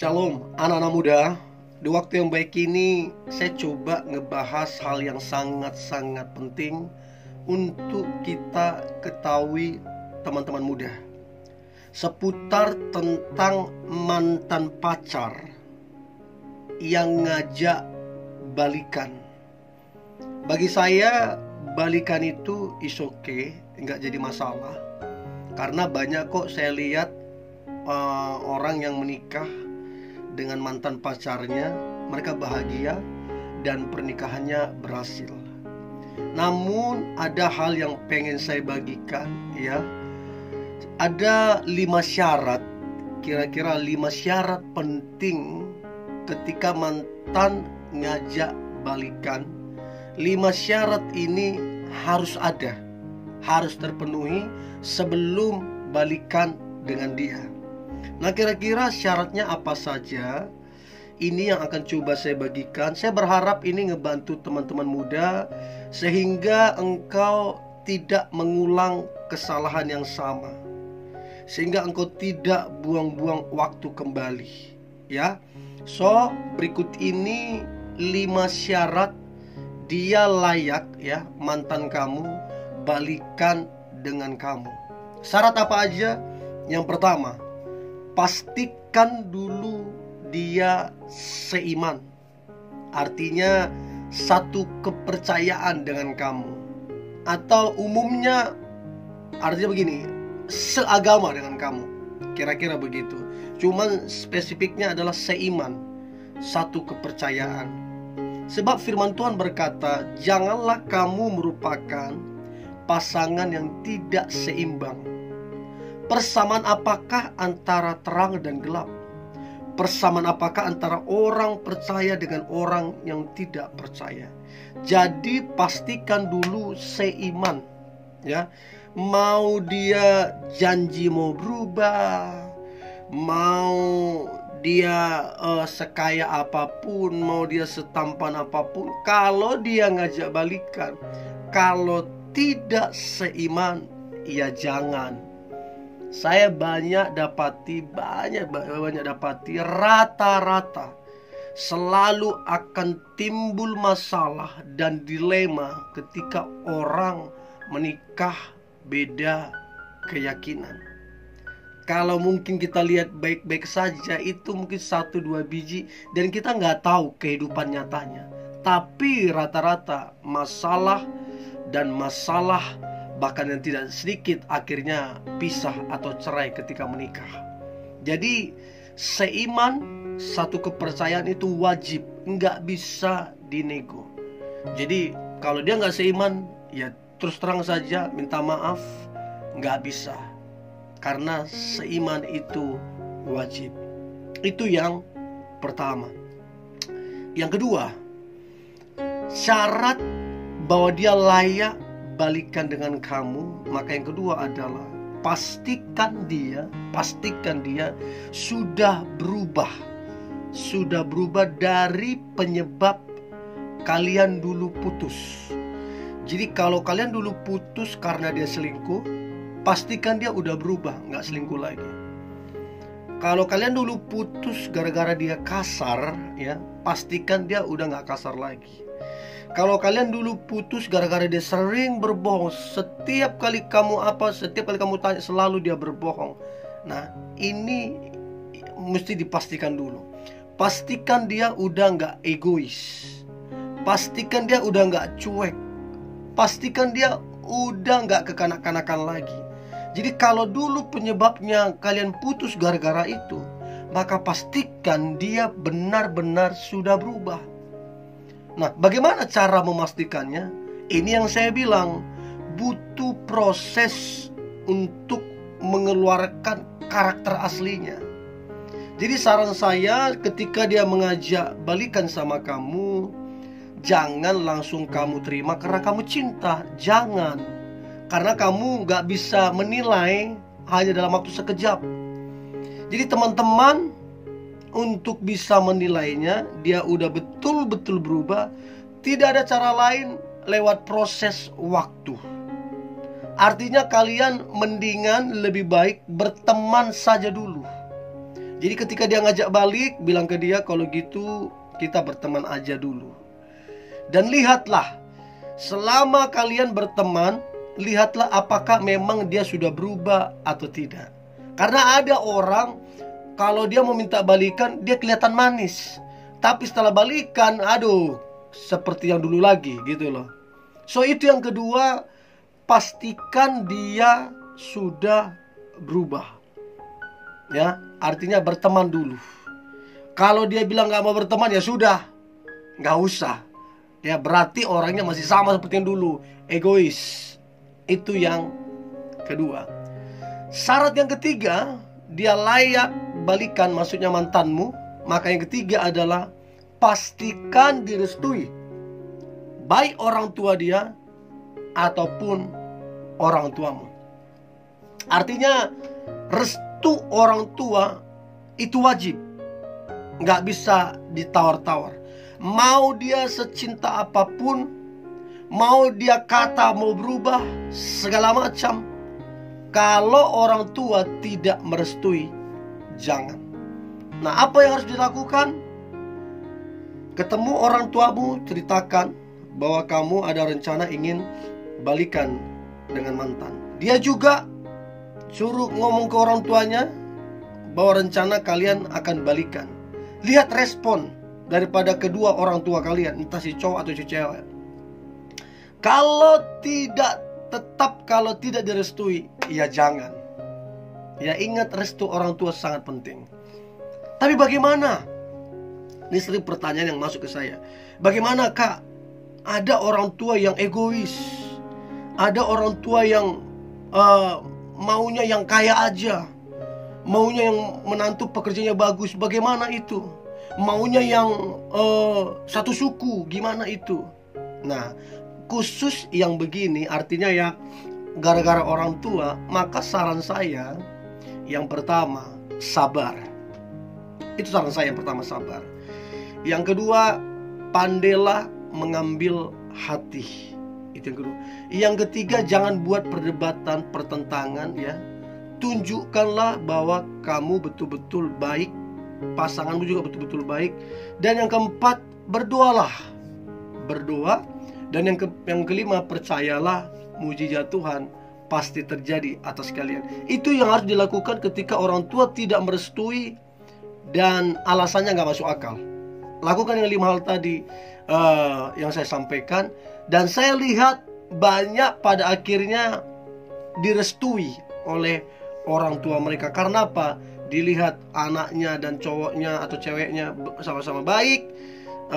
Shalom anak-anak muda. Di waktu yang baik ini saya coba ngebahas hal yang sangat-sangat penting untuk kita ketahui, teman-teman muda, seputar tentang mantan pacar yang ngajak balikan. Bagi saya balikan itu is okay, nggak jadi masalah. Karena banyak kok saya lihat orang yang menikah dengan mantan pacarnya, mereka bahagia dan pernikahannya berhasil. Namun ada hal yang pengen saya bagikan, ya. Ada 5 syarat, kira-kira 5 syarat penting ketika mantan ngajak balikan. 5 syarat ini harus ada, harus terpenuhi sebelum balikan dengan dia. Nah, kira-kira syaratnya apa saja? Ini yang akan coba saya bagikan. Saya berharap ini ngebantu teman-teman muda sehingga engkau tidak mengulang kesalahan yang sama, sehingga engkau tidak buang-buang waktu kembali, ya. So, berikut ini 5 syarat dia layak, ya, mantan kamu balikan dengan kamu. Syarat apa aja? Yang pertama, pastikan dulu dia seiman. Artinya satu kepercayaan dengan kamu. Atau umumnya artinya begini, seagama dengan kamu. Kira-kira begitu. Cuman spesifiknya adalah seiman, satu kepercayaan. Sebab firman Tuhan berkata, janganlah kamu merupakan pasangan yang tidak seimbang. Persamaan apakah antara terang dan gelap? Persamaan apakah antara orang percaya dengan orang yang tidak percaya? Jadi pastikan dulu seiman, ya. Mau dia janji mau berubah, mau dia sekaya apapun, mau dia setampan apapun, kalau dia ngajak balikan, kalau tidak seiman, ya jangan. Saya banyak dapati rata-rata selalu akan timbul masalah dan dilema ketika orang menikah beda keyakinan. Kalau mungkin kita lihat baik-baik saja, itu mungkin 1-2 biji dan kita nggak tahu kehidupan nyatanya. Tapi rata-rata masalah bahkan yang tidak sedikit akhirnya pisah atau cerai ketika menikah. Jadi seiman, satu kepercayaan itu wajib, nggak bisa dinego. Jadi kalau dia nggak seiman, ya terus terang saja minta maaf, nggak bisa. Karena seiman itu wajib. Itu yang pertama. Yang kedua, syarat bahwa dia layak balikan dengan kamu, maka yang kedua adalah pastikan dia sudah berubah dari penyebab kalian dulu putus. Jadi kalau kalian dulu putus karena dia selingkuh, pastikan dia udah berubah, nggak selingkuh lagi. Kalau kalian dulu putus gara-gara dia kasar, ya, pastikan dia udah nggak kasar lagi. Kalau kalian dulu putus gara-gara dia sering berbohong, setiap kali kamu tanya selalu dia berbohong. Nah, ini mesti dipastikan dulu. Pastikan dia udah nggak egois. Pastikan dia udah nggak cuek. Pastikan dia udah nggak kekanak-kanakan lagi. Jadi kalau dulu penyebabnya kalian putus gara-gara itu, maka pastikan dia benar-benar sudah berubah. Nah, bagaimana cara memastikannya? Ini yang saya bilang, butuh proses untuk mengeluarkan karakter aslinya. Jadi saran saya, ketika dia mengajak balikan sama kamu, jangan langsung kamu terima karena kamu cinta. Jangan. Karena kamu gak bisa menilai hanya dalam waktu sekejap. Jadi teman-teman, untuk bisa menilainya, dia udah betul-betul berubah, tidak ada cara lain lewat proses waktu. Artinya kalian mendingan lebih baik berteman saja dulu. Jadi ketika dia ngajak balik, bilang ke dia, kalau gitu kita berteman aja dulu. Dan lihatlah, selama kalian berteman, lihatlah apakah memang dia sudah berubah atau tidak. Karena ada orang, kalau dia mau minta balikan, dia kelihatan manis, tapi setelah balikan, aduh, seperti yang dulu lagi gitu loh. So itu yang kedua, pastikan dia sudah berubah. Ya, artinya berteman dulu. Kalau dia bilang gak mau berteman, ya sudah, gak usah. Ya berarti orangnya masih sama seperti yang dulu, egois. Itu yang kedua. Syarat yang ketiga, dia layak balikan, maksudnya mantanmu. Maka yang ketiga adalah pastikan direstui, baik orang tua dia ataupun orang tuamu. Artinya restu orang tua itu wajib, nggak bisa ditawar-tawar. Mau dia secinta apapun, mau dia kata mau berubah segala macam, kalau orang tua tidak merestui, jangan. Nah, apa yang harus dilakukan? Ketemu orang tuamu, ceritakan bahwa kamu ada rencana ingin balikan dengan mantan. Dia juga suruh ngomong ke orang tuanya bahwa rencana kalian akan balikan. Lihat respon daripada kedua orang tua kalian, entah si cowok atau si cewek. Kalau tidak direstui, ya jangan. Ya ingat, restu orang tua sangat penting. Tapi bagaimana? Ini sering pertanyaan yang masuk ke saya. Bagaimana, Kak? Ada orang tua yang egois, ada orang tua yang maunya yang kaya aja, maunya yang menantu pekerjaannya bagus. Bagaimana itu? Maunya yang satu suku, gimana itu? Nah, khusus yang begini, artinya ya gara-gara orang tua, maka saran saya yang pertama, sabar. Itu saran saya yang pertama, sabar. Yang kedua, pandailah mengambil hati. Itu yang kedua. Yang ketiga, jangan buat perdebatan, pertentangan ya. Tunjukkanlah bahwa kamu betul-betul baik, pasanganmu juga betul-betul baik. Dan yang keempat, berdoalah. Berdoa. Dan yang kelima, percayalah mujizat Tuhan pasti terjadi atas kalian. Itu yang harus dilakukan ketika orang tua tidak merestui dan alasannya gak masuk akal. Lakukan yang 5 hal tadi yang saya sampaikan. Dan saya lihat banyak pada akhirnya direstui oleh orang tua mereka. Karena apa? Dilihat anaknya dan cowoknya atau ceweknya sama-sama baik,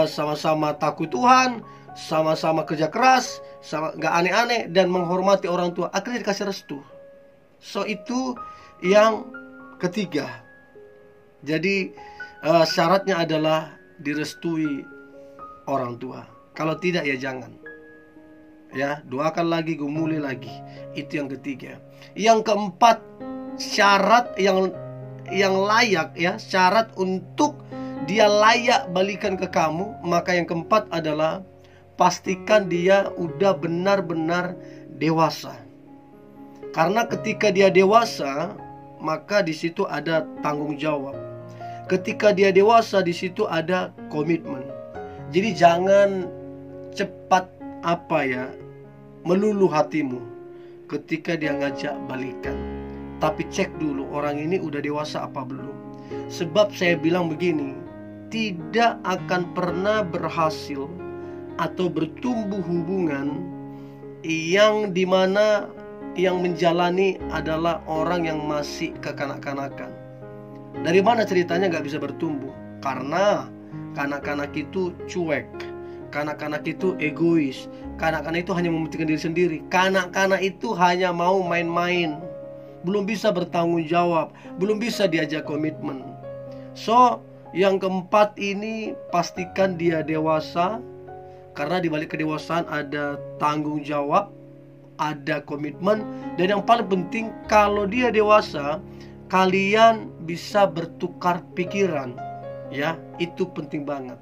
sama-sama takut Tuhan, sama-sama kerja keras, gak aneh-aneh, dan menghormati orang tua. Akhirnya dikasih restu. So itu yang ketiga. Jadi syaratnya adalah direstui orang tua. Kalau tidak, ya jangan. Ya, doakan lagi, gumuli lagi. Itu yang ketiga. Yang keempat, syarat yang layak ya, syarat untuk dia layak balikan ke kamu. Maka yang keempat adalah pastikan dia udah benar-benar dewasa. Karena ketika dia dewasa, maka di situ ada tanggung jawab. Ketika dia dewasa, di situ ada komitmen. Jadi jangan cepat meluluh hatimu ketika dia ngajak balikan. Tapi cek dulu orang ini udah dewasa apa belum. Sebab saya bilang begini, tidak akan pernah berhasil atau bertumbuh hubungan yang dimana yang menjalani adalah orang yang masih kekanak-kanakan. Dari mana ceritanya gak bisa bertumbuh? Karena kanak-kanak itu cuek, kanak-kanak itu egois, kanak-kanak itu hanya mementingkan diri sendiri, kanak-kanak itu hanya mau main-main, belum bisa bertanggung jawab, belum bisa diajak komitmen. So, yang keempat ini pastikan dia dewasa. Karena di balik kedewasaan ada tanggung jawab, ada komitmen. Dan yang paling penting, kalau dia dewasa, kalian bisa bertukar pikiran. Ya, itu penting banget.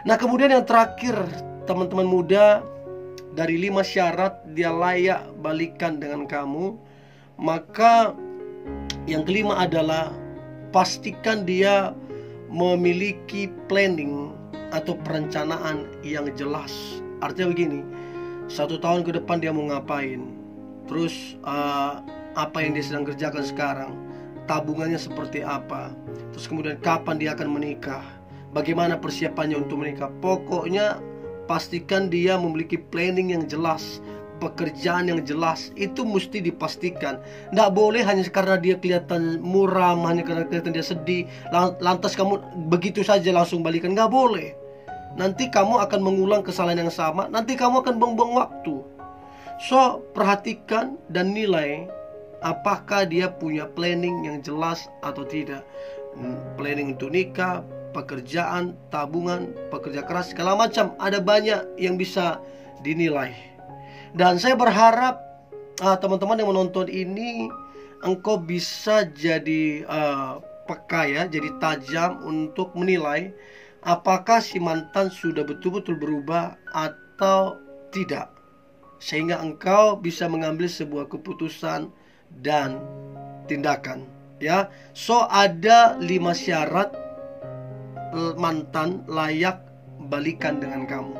Nah, kemudian yang terakhir, teman-teman muda, dari 5 syarat dia layak balikan dengan kamu, maka yang kelima adalah pastikan dia memiliki planning atau perencanaan yang jelas. Artinya begini, 1 tahun ke depan dia mau ngapain, terus apa yang dia sedang kerjakan sekarang, tabungannya seperti apa, terus kemudian kapan dia akan menikah, bagaimana persiapannya untuk menikah. Pokoknya pastikan dia memiliki planning yang jelas, pekerjaan yang jelas. Itu mesti dipastikan. Nggak boleh hanya karena dia kelihatan muram, hanya karena kelihatan dia sedih, lantas kamu begitu saja langsung balikan. Nggak boleh. Nanti kamu akan mengulang kesalahan yang sama, nanti kamu akan buang-buang waktu. So, perhatikan dan nilai apakah dia punya planning yang jelas atau tidak. Planning untuk nikah, pekerjaan, tabungan, pekerja keras, segala macam. Ada banyak yang bisa dinilai. Dan saya berharap teman-teman yang menonton ini, engkau bisa jadi peka ya, jadi tajam untuk menilai apakah si mantan sudah betul-betul berubah atau tidak, sehingga engkau bisa mengambil sebuah keputusan dan tindakan ya. So, ada 5 syarat mantan layak balikan dengan kamu.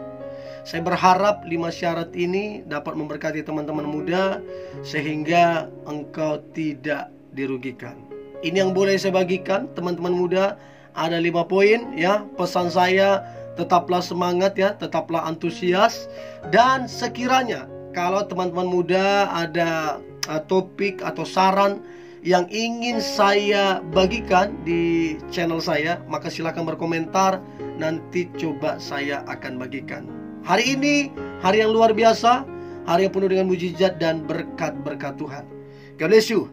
Saya berharap 5 syarat ini dapat memberkati teman-teman muda sehingga engkau tidak dirugikan. Ini yang boleh saya bagikan teman-teman muda. Ada 5 poin ya. Pesan saya, tetaplah semangat ya, tetaplah antusias. Dan sekiranya kalau teman-teman muda ada topik atau saran yang ingin saya bagikan di channel saya, maka silakan berkomentar. Nanti coba saya akan bagikan. Hari ini hari yang luar biasa, hari yang penuh dengan mujizat dan berkat-berkat Tuhan. God bless you.